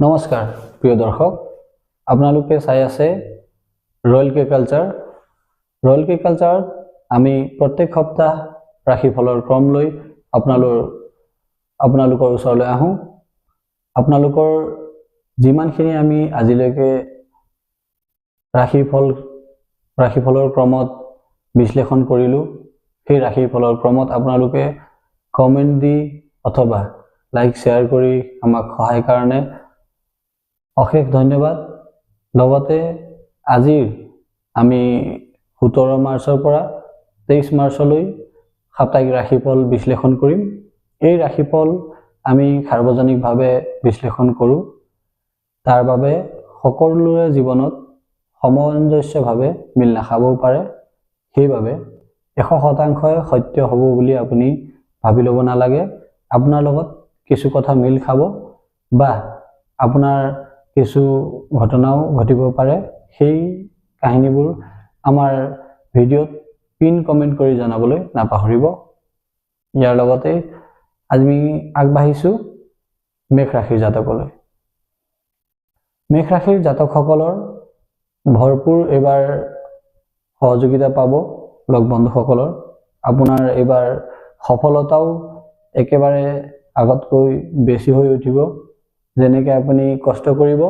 নমস্কাৰ প্ৰিয় দৰ্শক, আপোনালোকে চাই আছে ৰয়েল কে কালচাৰ। ৰয়েল কে কালচাৰত আমি প্ৰত্যেক সপ্তাহ ৰাশিফলৰ ক্ৰম লৈ আপোনালোকৰ ওচৰলৈ আহোঁ। আপোনালোকৰ যিমানখিনি আমি আজিলৈকে ৰাশিফলৰ ক্ৰমত বিশ্লেষণ কৰিলোঁ, সেই ৰাশিফলৰ ক্ৰমত আপোনালোকে কমেণ্ট দি অথবা লাইক শ্বেয়াৰ কৰি আমাক সহায় কাৰণে অশেষ ধন্যবাদ। লগতে আজিৰ আমি 17 মাৰ্চৰ পৰা 23 মাৰ্চলৈ সাপ্তাহিক ৰাশিফল বিশ্লেষণ কৰিম। এই ৰাশিফল আমি সাৰ্বজনিকভাৱে বিশ্লেষণ কৰোঁ। তাৰ বাবে সকলোৰে জীৱনত সামঞ্জস্যভাৱে মিল নাখাবও পাৰে। সেইবাবে 100% সত্য হ'ব বুলি আপুনি ভাবি ল'ব নালাগে। আপোনাৰ লগত কিছু কথা মিল খাব বা আপোনাৰ কিছু ঘটনাও ঘটিব পাৰে। সেই কাহিনীবোৰ আমাৰ ভিডিঅ'ত পিন কমেণ্ট কৰি জনাবলৈ নাপাহৰিব। ইয়াৰ লগতে আমি আগবাঢ়িছোঁ মেষ ৰাশিৰ জাতকলৈ। মেষ ৰাশিৰ জাতকসকলৰ ভৰপূৰ এইবাৰ সহযোগিতা পাব লগ বন্ধুসকলৰ। আপোনাৰ এইবাৰ সফলতাও একেবাৰে আগতকৈ বেছি হৈ উঠিব। যেনেকৈ আপুনি কষ্ট কৰিব,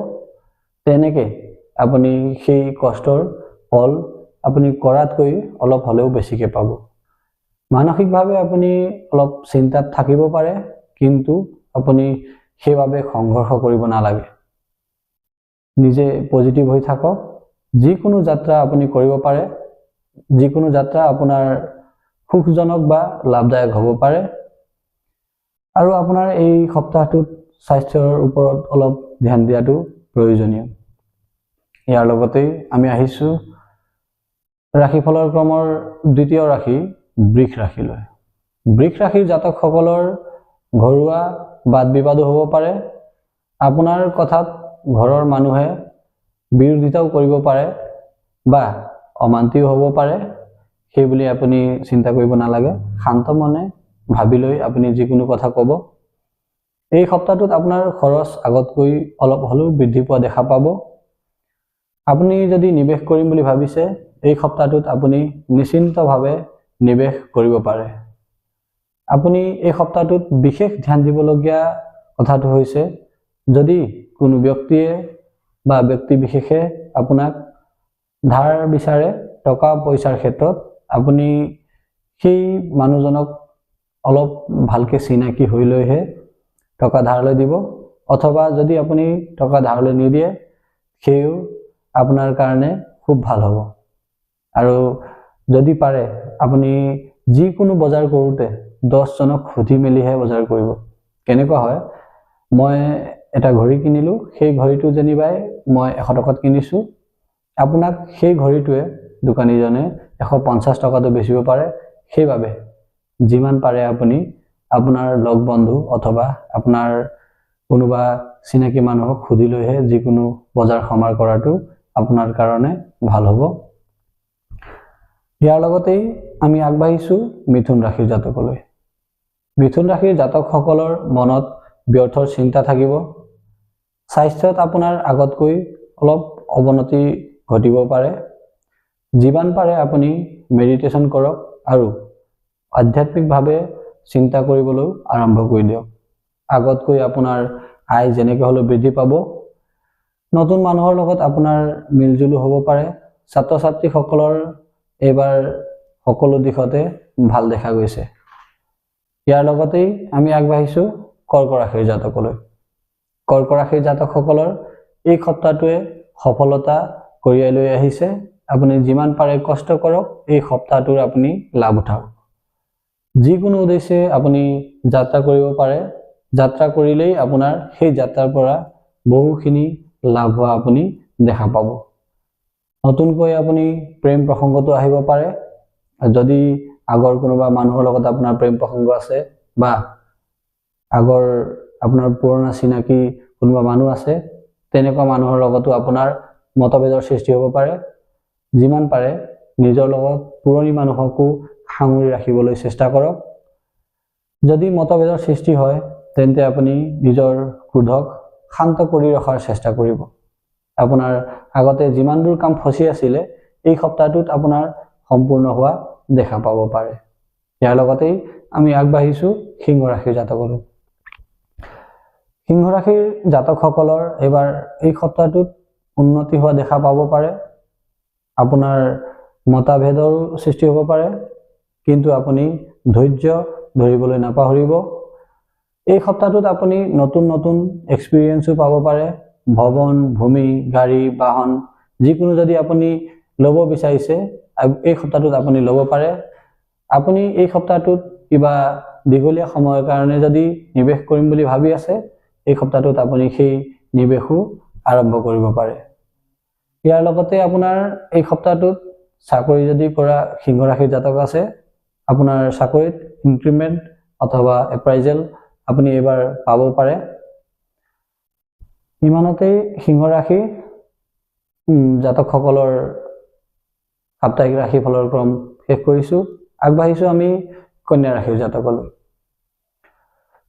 তেনেকৈ আপুনি সেই কষ্টৰ ফল আপুনি কৰাতকৈ অলপ হ'লেও বেছিকৈ পাব। মানসিকভাৱে আপুনি অলপ চিন্তাত থাকিব পাৰে, কিন্তু আপুনি সেইবাবে সংঘৰ্ষ কৰিব নালাগে। নিজে পজিটিভ হৈ থাকক। যিকোনো যাত্ৰা আপুনি কৰিব পাৰে, যিকোনো যাত্ৰা আপোনাৰ সুখজনক বা লাভদায়ক হ'ব পাৰে। আৰু আপোনাৰ এই সপ্তাহটোত স্বাস্থ্যৰ ওপৰত অলপ ধ্যান দিয়াটো প্ৰয়োজনীয়। ইয়াৰ লগতেই আমি আহিছোঁ ৰাশিফলৰ ক্ৰমৰ দ্বিতীয় ৰাশি বৃষ ৰাশিলৈ। বৃষ ৰাশিৰ জাতকসকলৰ ঘৰুৱা বাদ বিবাদো হ'ব পাৰে। আপোনাৰ কথাত ঘৰৰ মানুহে বিৰোধিতাও কৰিব পাৰে বা অমান্তিও হ'ব পাৰে। সেইবুলি আপুনি চিন্তা কৰিব নালাগে। শান্ত মনে ভাবি লৈ আপুনি যিকোনো কথা ক'ব। এই সপ্তাহটোত আপোনাৰ খৰচ আগতকৈ অলপ হ'লেও বৃদ্ধি পোৱা দেখা পাব। আপুনি যদি নিৱেশ কৰিম বুলি ভাবিছে, এই সপ্তাহটোত আপুনি নিশ্চিন্তভাৱে নিৱেশ কৰিব পাৰে। আপুনি এই সপ্তাহটোত বিশেষ ধ্যান দিবলগীয়া কথাটো হৈছে, যদি কোনো ব্যক্তিয়ে বা ব্যক্তি বিশেষে আপোনাক ধাৰ বিচাৰে টকা পইচাৰ ক্ষেত্ৰত, আপুনি সেই মানুহজনক অলপ ভালকৈ চিনাকি হৈ লৈহে টকা ধাৰলৈ দিব। অথবা যদি আপুনি টকা ধাৰলৈ নিদিয়ে, সেও আপোনাৰ কাৰণে খুব ভাল হ'ব। আৰু যদি পাৰে আপুনি যিকোনো বজাৰ কৰোঁতে 10জনক সুধি মেলিহে বজাৰ কৰিব। কেনেকুৱা হয়, মই এটা ঘড়ী কিনিলোঁ, সেই ঘড়ীটো যেনিবাই মই 100 টকাত কিনিছোঁ, আপোনাক সেই ঘড়ীটোৱে দোকানীজনে 150 টকাতো বেচিব পাৰে। সেইবাবে যিমান পাৰে আপুনি আপোনাৰ লগ বন্ধু অথবা আপোনাৰ কোনোবা চিনাকি মানুহক সুধি লৈহে যিকোনো বজাৰ সমাৰ কৰাটো আপোনাৰ কাৰণে ভাল হ'ব। ইয়াৰ লগতেই আমি আগবাঢ়িছোঁ মিথুন ৰাশিৰ জাতকলৈ। মিথুন ৰাশিৰ জাতকসকলৰ মনত ব্যৰ্থৰ চিন্তা থাকিব। স্বাস্থ্যত আপোনাৰ আগতকৈ অলপ অৱনতি ঘটিব পাৰে। যিমান পাৰে আপুনি মেডিটেশ্যন কৰক আৰু আধ্যাত্মিকভাৱে চিন্তা কৰিবলৈ আৰম্ভ কৰি দিয়ক। আগতকৈ আপোনাৰ আয় যেনেকৈ হ'লেও বৃদ্ধি পাব। নতুন মানুহৰ লগত আপোনাৰ মিলজুলো হ'ব পাৰে। ছাত্ৰ ছাত্ৰীসকলৰ এইবাৰ সকলো দিশতে ভাল দেখা গৈছে। ইয়াৰ লগতেই আমি আগবাঢ়িছোঁ কৰ্ক ৰাশিৰ জাতকলৈ। কৰ্ক ৰাশিৰ জাতকসকলৰ এই সপ্তাহটোৱে সফলতা কঢ়িয়াই লৈ আহিছে। আপুনি যিমান পাৰে কষ্ট কৰক, এই সপ্তাহটোৰ আপুনি লাভ উঠাওক। যিকোনো উদ্দেশ্যে আপুনি যাত্ৰা কৰিব পাৰে। যাত্ৰা কৰিলেই আপোনাৰ সেই যাত্ৰাৰ পৰা বহুখিনি লাভ হোৱা আপুনি দেখা পাব। নতুনকৈ আপুনি প্ৰেম প্ৰসংগতো আহিব পাৰে। যদি আগৰ কোনোবা মানুহৰ লগত আপোনাৰ প্ৰেম প্ৰসংগ আছে বা আগৰ আপোনাৰ পুৰণা চিনাকি কোনোবা মানুহ আছে, তেনেকুৱা মানুহৰ লগতো আপোনাৰ মতভেদৰ সৃষ্টি হ'ব পাৰে। যিমান পাৰে নিজৰ লগত পুৰণি মানুহকো সাঙুৰি ৰাখিবলৈ চেষ্টা কৰক। যদি মতভেদৰ সৃষ্টি হয়, তেন্তে আপুনি নিজৰ ক্ৰোধক শান্ত কৰি ৰখাৰ চেষ্টা কৰিব। আপোনাৰ আগতে যিমানবোৰ কাম ফচি আছিলে এই সপ্তাহটোত আপোনাৰ সম্পূৰ্ণ হোৱা দেখা পাব পাৰে। ইয়াৰ লগতেই আমি আগবাঢ়িছো সিংহ ৰাশিৰ জাতকলৈ। সিংহ ৰাশিৰ জাতকসকলৰ এইবাৰ এই সপ্তাহটোত উন্নতি হোৱা দেখা পাব পাৰে। আপোনাৰ মতভেদৰ সৃষ্টি হ'ব পাৰে, কিন্তু আপুনি ধৈৰ্য ধৰিবলৈ নাপাহৰিব। এই সপ্তাহটোত আপুনি নতুন নতুন এক্সপিৰিয়েঞ্চো পাব পাৰে। ভৱন, ভূমি, গাড়ী, বাহন যিকোনো যদি আপুনি ল'ব বিচাৰিছে এই সপ্তাহটোত আপুনি ল'ব পাৰে। আপুনি এই সপ্তাহটোত কিবা দীঘলীয়া সময়ৰ কাৰণে যদি নিৱেশ কৰিম বুলি ভাবি আছে এই সপ্তাহটোত আপুনি সেই নিৱেশো আৰম্ভ কৰিব পাৰে। ইয়াৰ লগতে আপোনাৰ এই সপ্তাহটোত চাকৰি যদি কৰা সিংহ ৰাশিৰ জাতক আছে আপোনাৰ চাকৰিত ইনক্ৰিমেণ্ট অথবা এপ্ৰাইজেল আপুনি এইবাৰ পাব পাৰে। ইমানতেই সিংহ ৰাশি জাতকসকলৰ সাপ্তাহিক ৰাশিফলৰ ক্ৰম শেষ কৰিছো। আগবাঢ়িছো আমি কন্যা ৰাশিৰ জাতকলৈ।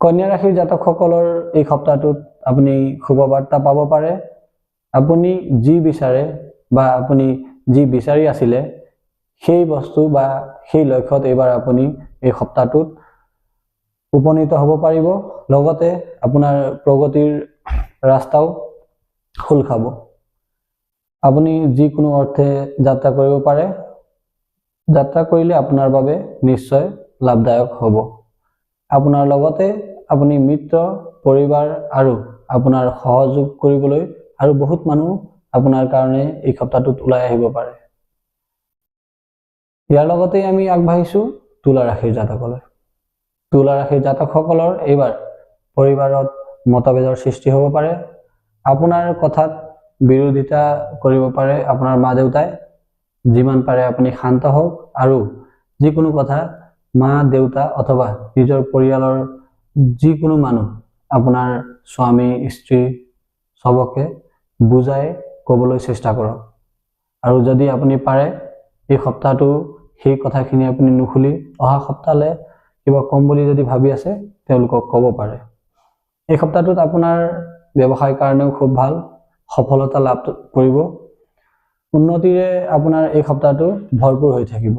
কন্যা ৰাশিৰ জাতকসকলৰ এই সপ্তাহটোত আপুনি শুভবাৰ্তা পাব পাৰে। আপুনি যি বিচাৰে বা আপুনি যি বিচাৰি আছিলে সেই বস্তু বা সেই লক্ষ্যত এইবাৰ আপুনি এই সপ্তাহটোত উপনীত হ'ব পাৰিব। লগতে আপোনাৰ প্ৰগতিৰ ৰাস্তাও খোল খাব। আপুনি যিকোনো অৰ্থে যাত্ৰা কৰিব পাৰে। যাত্ৰা কৰিলে আপোনাৰ বাবে নিশ্চয় লাভদায়ক হ'ব। আপোনাৰ লগতে আপুনি মিত্ৰ, পৰিবাৰ আৰু আপোনাৰ সহযোগ কৰিবলৈ আৰু বহুত মানুহ আপোনাৰ কাৰণে এই সপ্তাহটোত ওলাই আহিব পাৰে। ইয়াৰ লগতে আমি আগবাঢ়িছো তুলা ৰাশিৰ জাতকলৈ। তুলা ৰাশিৰ জাতকসকলৰ এইবাৰ পৰিবাৰত মতভেদৰ সৃষ্টি হ'ব পাৰে। আপোনাৰ কথাত বিৰোধিতা কৰিব পাৰে আপোনাৰ মা দেউতাই। যিমান পাৰে আপুনি শান্ত হওক আৰু যিকোনো কথা মা দেউতা অথবা নিজৰ পৰিয়ালৰ যিকোনো মানুহ আপোনাৰ স্বামী স্ত্ৰী সবকে বুজাই ক'বলৈ চেষ্টা কৰক। আৰু যদি আপুনি পাৰে এই সপ্তাহটো সেই কথাখিনি আপুনি নুখুলি অহা সপ্তাহলৈ কিবা কম বুলি যদি ভাবি আছে তেওঁলোকক ক'ব পাৰে। এই সপ্তাহটোত আপোনাৰ ব্যৱসায়ৰ কাৰণেও খুব ভাল, সফলতা লাভ কৰিব। উন্নতিৰে আপোনাৰ এই সপ্তাহটো ভৰপূৰ হৈ থাকিব।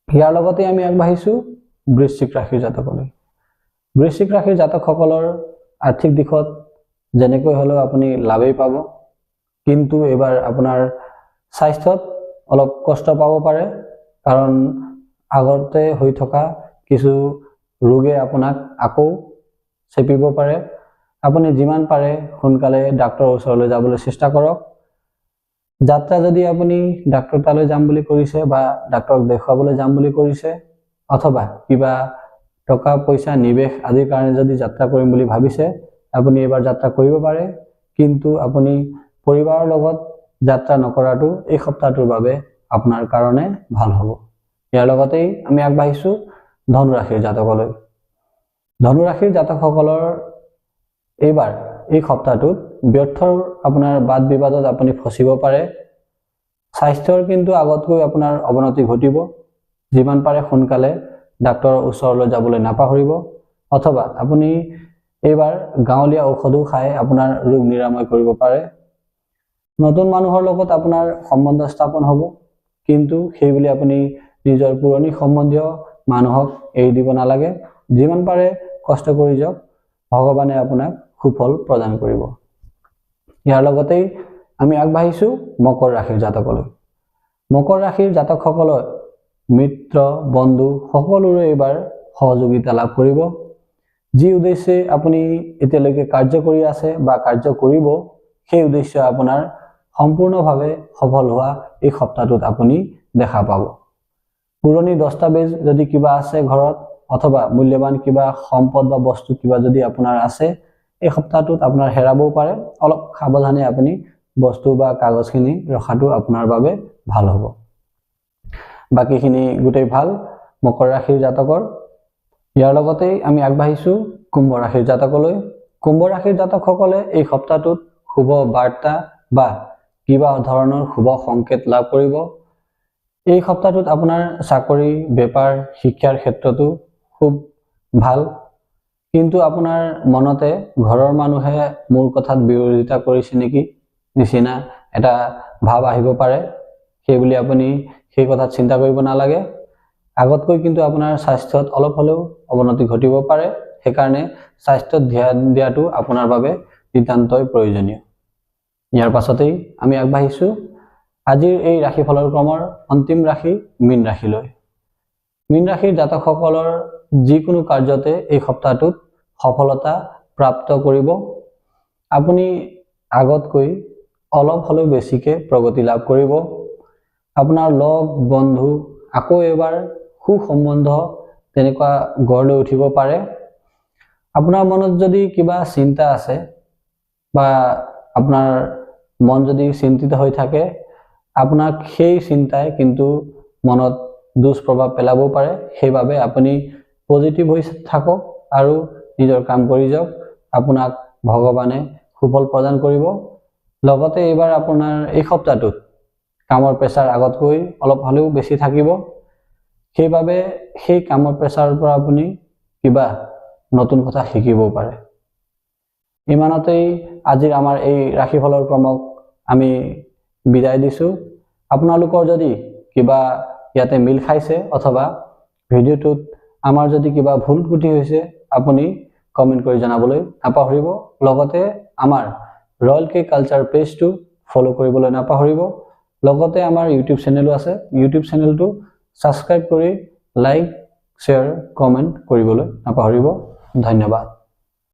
ইয়াৰ লগতে আমি আগবাঢ়িছো বৃশ্চিক ৰাশিৰ জাতকলৈ। বৃশ্চিক ৰাশিৰ জাতকসকলৰ আৰ্থিক দিশত যেনেকৈ হ'লেও আপুনি লাভেই পাব, কিন্তু এইবাৰ আপোনাৰ স্বাস্থ্যত অলপ কষ্ট পাব পাৰে। কাৰণ আগতে হৈ থকা কিছু ৰোগে আপোনাক আকৌ চেপিব পাৰে। আপুনি যিমান পাৰে সোনকালে ডাক্তৰৰ ওচৰলৈ যাবলৈ চেষ্টা কৰক। যাত্ৰা যদি আপুনি ডাক্তৰ তালৈ যাম বুলি কৰিছে বা ডাক্তৰক দেখুৱাবলৈ যাম বুলি কৰিছে অথবা কিবা টকা পইচা নিৱেশ আদিৰ কাৰণে যদি যাত্ৰা কৰিম বুলি ভাবিছে আপুনি এইবাৰ যাত্ৰা কৰিব পাৰে। কিন্তু আপুনি পৰিবাৰৰ লগত যাত্ৰা নকৰাটো এই সপ্তাহটোৰ বাবে আপোনাৰ কাৰণে ভাল হ'ব। ইয়াৰ লগতেই আমি আগবাঢ়িছো ধনু ৰাশিৰ জাতকলৈ। ধনু ৰাশিৰ জাতকসকলৰ এইবাৰ এই সপ্তাহটোত ব্যৰ্থৰ আপোনাৰ বাদ বিবাদত আপুনি ফচিব পাৰে। স্বাস্থ্যৰ কিন্তু আগতকৈ আপোনাৰ অৱনতি ঘটিব। যিমান পাৰে সোনকালে ডাক্তৰৰ ওচৰলৈ যাবলৈ নাপাহৰিব অথবা আপুনি এইবাৰ গাঁৱলীয়া ঔষধো খাই আপোনাৰ ৰোগ নিৰাময় কৰিব পাৰে। নতুন মানুহৰ লগত আপোনাৰ সম্বন্ধ স্থাপন হ'ব, কিন্তু সেইবুলি আপুনি নিজৰ পুৰণি সম্বন্ধীয় মানুহক এৰি দিব নালাগে। যিমান পাৰে কষ্ট কৰি যাওক, ভগৱানে আপোনাক সুফল প্ৰদান কৰিব। ইয়াৰ লগতেই আমি আগবাঢ়িছো মকৰ ৰাশিৰ জাতকলৈ। মকৰ ৰাশিৰ জাতকসকলৰ মিত্ৰ বন্ধু সকলোৰে এইবাৰ সহযোগিতা লাভ কৰিব। যি উদ্দেশ্যে আপুনি এতিয়ালৈকে কাৰ্য কৰি আছে বা কাৰ্য কৰিব সেই উদ্দেশ্য আপোনাৰ সম্পূৰ্ণভাৱে সফল হোৱা এই সপ্তাহটোত আপুনি দেখা পাব। পুৰণি দস্তাবেজ যদি কিবা আছে ঘৰত অথবা মূল্যৱান কিবা সম্পদ বা বস্তু কিবা যদি আপোনাৰ আছে এই সপ্তাহটোত আপোনাৰ হেৰাবও পাৰে। অলপ সাৱধানে আপুনি বস্তু বা কাগজখিনি ৰখাটো আপোনাৰ বাবে ভাল হ'ব। বাকীখিনি গোটেই ভাল মকৰ ৰাশিৰ জাতকৰ। ইয়াৰ লগতেই আমি আগবাঢ়িছো কুম্ভ ৰাশিৰ জাতকলৈ। কুম্ভ ৰাশিৰ জাতকসকলে এই সপ্তাহটোত শুভ বাৰ্তা বা কিবা ধৰণৰ শুভ সংকেত লাভ কৰিব। এই সপ্তাহটোত আপোনাৰ চাকৰি, বেপাৰ, শিক্ষাৰ ক্ষেত্ৰতো খুব ভাল। কিন্তু আপোনাৰ মনতে ঘৰৰ মানুহে মোৰ কথাত বিৰোধিতা কৰিছে নেকি নিচিনা এটা ভাৱ আহিব পাৰে। সেইবুলি আপুনি সেই কথাত চিন্তা কৰিব নালাগে। আগতকৈ কিন্তু আপোনাৰ স্বাস্থ্যত অলপ হ'লেও অৱনতি ঘটিব পাৰে। সেইকাৰণে স্বাস্থ্যত ধ্যান দিয়াটো আপোনাৰ বাবে নিতান্তই প্ৰয়োজনীয়। ইয়াৰ পাছতেই আমি আগবাঢ়িছোঁ আজিৰ এই ৰাশিফলৰ ক্ৰমৰ অন্তিম ৰাশি মীন ৰাশিলৈ। মীন ৰাশিৰ জাতকসকলৰ যিকোনো কাৰ্যতে এই সপ্তাহটোত সফলতা প্ৰাপ্ত কৰিব। আপুনি আগতকৈ অলপ হ'লেও বেছিকৈ প্ৰগতি লাভ কৰিব। আপোনাৰ লগ বন্ধু আকৌ এবাৰ সুসম্বন্ধ তেনেকুৱা গঢ় লৈ উঠিব পাৰে। আপোনাৰ মনত যদি কিবা চিন্তা আছে বা আপোনাৰ মন যদি চিন্তিত হৈ থাকে, আপোনাক সেই চিন্তাই কিন্তু মনত দুষ্প্ৰভাৱ পেলাব পাৰে। সেইবাবে আপুনি পজিটিভ হৈ থাকক আৰু নিজৰ কাম কৰি যাওক। আপোনাক ভগৱানে সুফল প্ৰদান কৰিব। লগতে এইবাৰ আপোনাৰ এই সপ্তাহটোত কামৰ প্ৰেছাৰ আগতকৈ অলপ হ'লেও বেছি থাকিব। সেইবাবে সেই কামৰ প্ৰেছাৰৰ পৰা আপুনি কিবা নতুন কথা শিকিব পাৰে। ইমানতেই আজিৰ আমাৰ এই ৰাশিফলৰ ক্ৰমক আমি বিদায় দিছোঁ। আপোনালোকৰ যদি কিবা ইয়াতে মিল খাইছে অথবা ভিডিঅ'টোত আমাৰ যদি কিবা ভুল ত্ৰুটি হৈছে আপুনি কমেণ্ট কৰি জনাবলৈ নাপাহৰিব। লগতে আমাৰ ৰয়েল কে কালচাৰ পেজটো ফ'ল' কৰিবলৈ নাপাহৰিব। লগতে আমাৰ ইউটিউব চেনেলো আছে। ইউটিউব চেনেলটো ছাবস্ক্ৰাইব কৰি লাইক শ্বেয়াৰ কমেণ্ট কৰিবলৈ নাপাহৰিব। ধন্যবাদ।